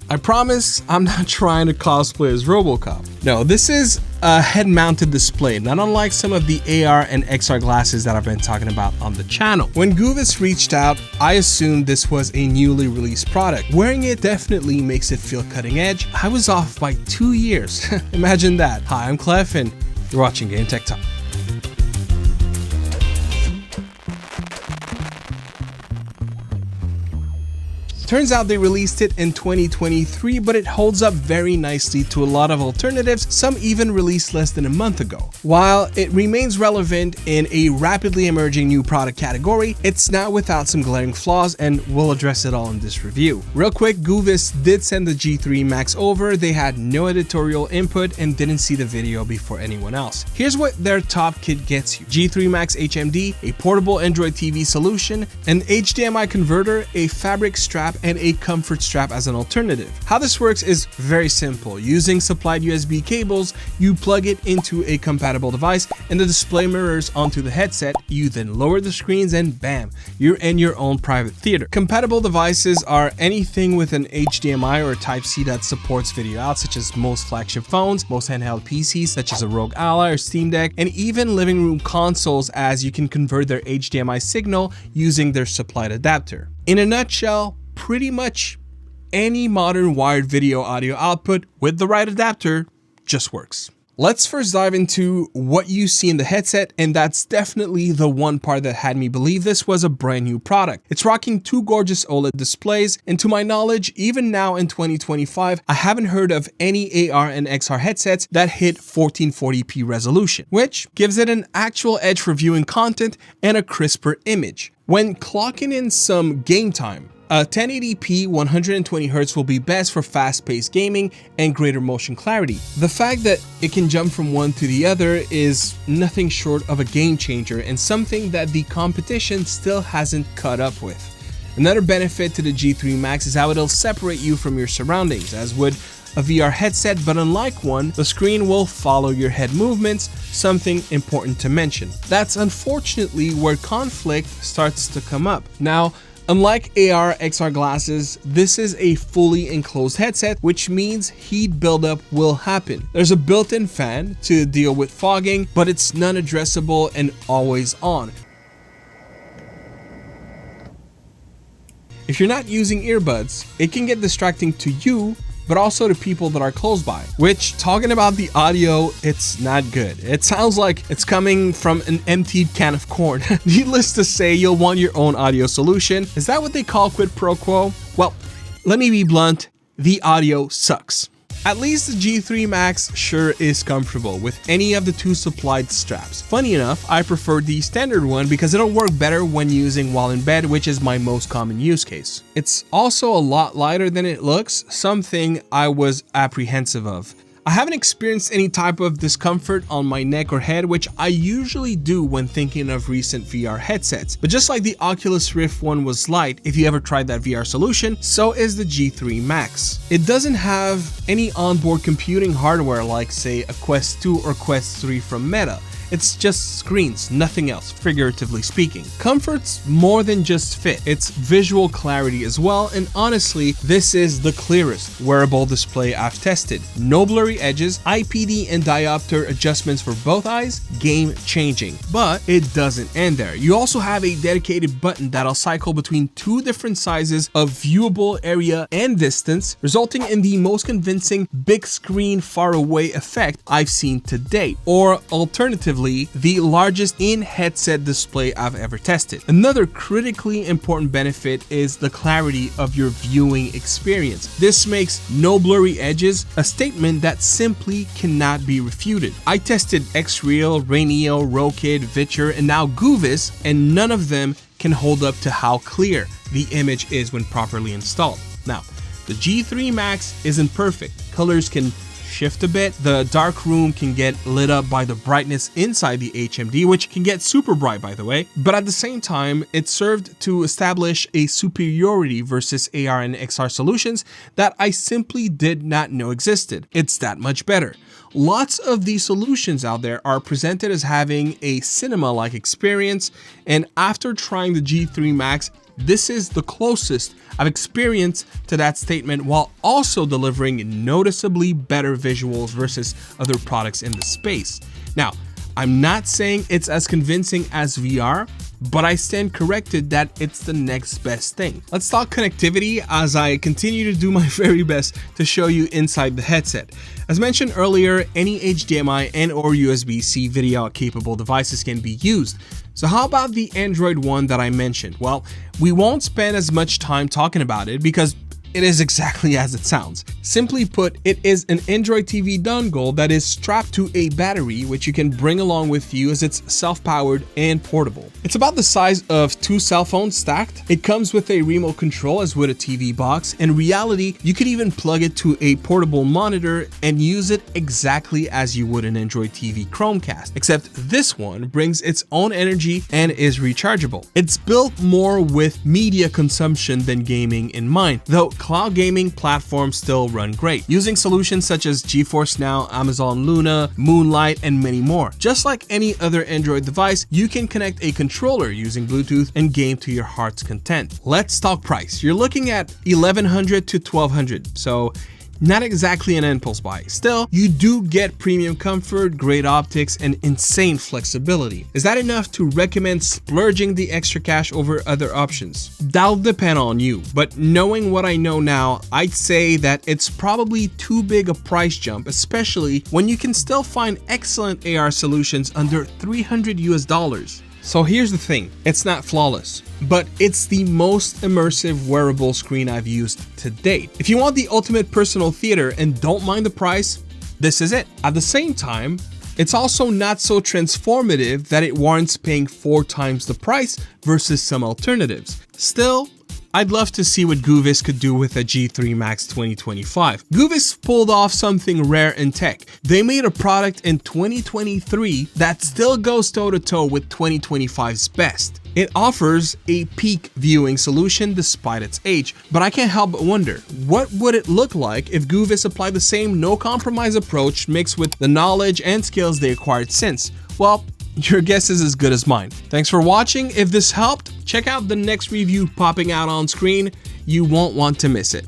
I promise I'm not trying to cosplay as RoboCop. No, this is a head-mounted display, not unlike some of the AR and XR glasses that I've been talking about on the channel. When GOOVIS reached out, I assumed this was a newly released product. Wearing it definitely makes it feel cutting edge. I was off by 2 years. Imagine that. Hi, I'm Clef and you're watching gametechtalk. Turns out they released it in 2023, but it holds up very nicely to a lot of alternatives, some even released less than a month ago. While it remains relevant in a rapidly emerging new product category, it's not without some glaring flaws, and we'll address it all in this review. Real quick, GOOVIS did send the G3 Max over. They had no editorial input and didn't see the video before anyone else. Here's what their top kit gets you: G3 Max HMD, a portable Android TV solution, an HDMI converter, a fabric strap, and a comfort strap as an alternative. How this works is very simple. Using supplied USB cables, you plug it into a compatible device and the display mirrors onto the headset. You then lower the screens and bam, you're in your own private theater. Compatible devices are anything with an HDMI or Type-C that supports video out, such as most flagship phones, most handheld PCs such as a Rogue Ally or Steam Deck, and even living room consoles, as you can convert their HDMI signal using their supplied adapter. In a nutshell, pretty much any modern wired video audio output with the right adapter just works. Let's first dive into what you see in the headset, and that's definitely the one part that had me believe this was a brand new product. It's rocking 2 gorgeous OLED displays, and to my knowledge, even now in 2025, I haven't heard of any AR and XR headsets that hit 1440p resolution, which gives it an actual edge for viewing content and a crisper image. When clocking in some game time, a 1080p 120Hz will be best for fast-paced gaming and greater motion clarity. The fact that it can jump from one to the other is nothing short of a game changer and something that the competition still hasn't caught up with. Another benefit to the G3 Max is how it'll separate you from your surroundings, as would a VR headset, but unlike one, the screen will follow your head movements, something important to mention. That's unfortunately where conflict starts to come up. Now, unlike AR XR glasses, this is a fully enclosed headset, which means heat buildup will happen. There's a built-in fan to deal with fogging, but it's non-addressable and always on. If you're not using earbuds, it can get distracting to you, but also to people that are close by, which, talking about the audio, it's not good. It sounds like it's coming from an emptied can of corn. Needless to say, you'll want your own audio solution. Is that what they call quid pro quo? Well, let me be blunt, the audio sucks. At least the G3 Max sure is comfortable with any of the 2 supplied straps. Funny enough, I prefer the standard one because it'll work better when using while in bed, which is my most common use case. It's also a lot lighter than it looks, something I was apprehensive of. I haven't experienced any type of discomfort on my neck or head, which I usually do when thinking of recent VR headsets. But just like the Oculus Rift one was light, if you ever tried that VR solution, so is the G3 Max. It doesn't have any onboard computing hardware like, say, a Quest 2 or Quest 3 from Meta. It's just screens, nothing else, figuratively speaking. Comfort's more than just fit, it's visual clarity as well, and honestly, this is the clearest wearable display I've tested. No blurry edges, IPD and diopter adjustments for both eyes, game changing. But it doesn't end there. You also have a dedicated button that'll cycle between 2 different sizes of viewable area and distance, resulting in the most convincing big screen far away effect I've seen to date, or alternatively, the largest in-headset display I've ever tested. Another critically important benefit is the clarity of your viewing experience. This makes no blurry edges a statement that simply cannot be refuted. I tested X-Real, Raineo, Rokid, Vitcher, and now GOOVIS, and none of them can hold up to how clear the image is when properly installed. Now, the G3 Max isn't perfect. Colors can shift a bit. The dark room can get lit up by the brightness inside the HMD, which can get super bright, by the way. But at the same time, it served to establish a superiority versus AR and XR solutions that I simply did not know existed. It's that much better. Lots of these solutions out there are presented as having a cinema-like experience, and after trying the G3 Max, This is the closest I've experienced to that statement, while also delivering noticeably better visuals versus other products in the space. Now, I'm not saying it's as convincing as VR, but I stand corrected that it's the next best thing. Let's talk connectivity as I continue to do my very best to show you inside the headset. As mentioned earlier, any HDMI and or USB-C video capable devices can be used. So how about the Android one that I mentioned? Well, we won't spend as much time talking about it because it is exactly as it sounds. Simply put, it is an Android TV dongle that is strapped to a battery, which you can bring along with you as it's self-powered and portable. It's about the size of 2 cell phones stacked. It comes with a remote control as with a TV box. In reality, you could even plug it to a portable monitor and use it exactly as you would an Android TV Chromecast, except this one brings its own energy and is rechargeable. It's built more with media consumption than gaming in mind, though cloud gaming platforms still run great, using solutions such as GeForce Now, Amazon Luna, Moonlight, and many more. Just like any other Android device, you can connect a controller using Bluetooth and game to your heart's content. Let's talk price. You're looking at $1,100 to $1,200, so not exactly an impulse buy. Still, you do get premium comfort, great optics, and insane flexibility. Is that enough to recommend splurging the extra cash over other options? That'll depend on you, but knowing what I know now, I'd say that it's probably too big a price jump, especially when you can still find excellent AR solutions under $300 US. So here's the thing, it's not flawless, but it's the most immersive wearable screen I've used to date. If you want the ultimate personal theater and don't mind the price, this is it. At the same time, it's also not so transformative that it warrants paying 4 times the price versus some alternatives. Still, I'd love to see what GOOVIS could do with a G3 Max 2025. GOOVIS pulled off something rare in tech. They made a product in 2023 that still goes toe-to-toe with 2025's best. It offers a peak viewing solution despite its age, but I can't help but wonder, what would it look like if GOOVIS applied the same no-compromise approach mixed with the knowledge and skills they acquired since? Well, your guess is as good as mine. Thanks for watching. If this helped, check out the next review popping out on screen. You won't want to miss it.